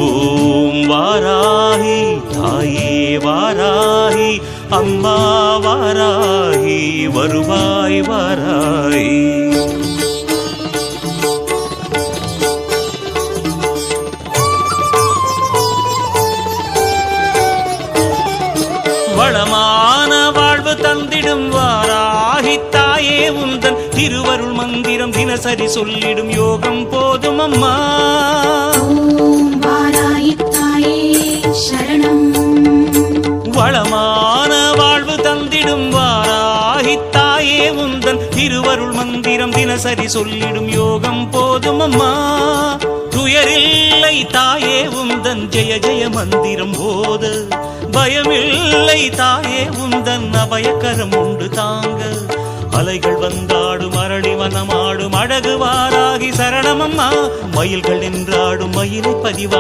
ஓம் வாராகி தாயே வாராகி அம்மா வாராகி வருவாய் வாராகி. வளமான வாழ்வு தந்திடும் வாராகி தாயே உந்தன் திருவருள் மந்திரம் தினசரி சொல்லிடும் யோகம் போதும் அம்மா. வாராகி தாயே சரணம். வளமான வாழ்வு தந்திடும் வாராகி தாயே உந்தன் திருவருள் மந்திரம் தினசரி சொல்லிடும் யோகம் போதும் அம்மா. துயரில்லை தாயே உந்தன் ஜெய ஜெய மந்திரம் போத, பயமில்லை தாயே உந்தன் அபயக்கரம் உண்டு தாங்க. அலைகள் வந்தாடும் அரளி வனமாடும் அழகு வாராகி சரணமம்மா. மயில்கள் நின்றாடும் மயிலை பதிவா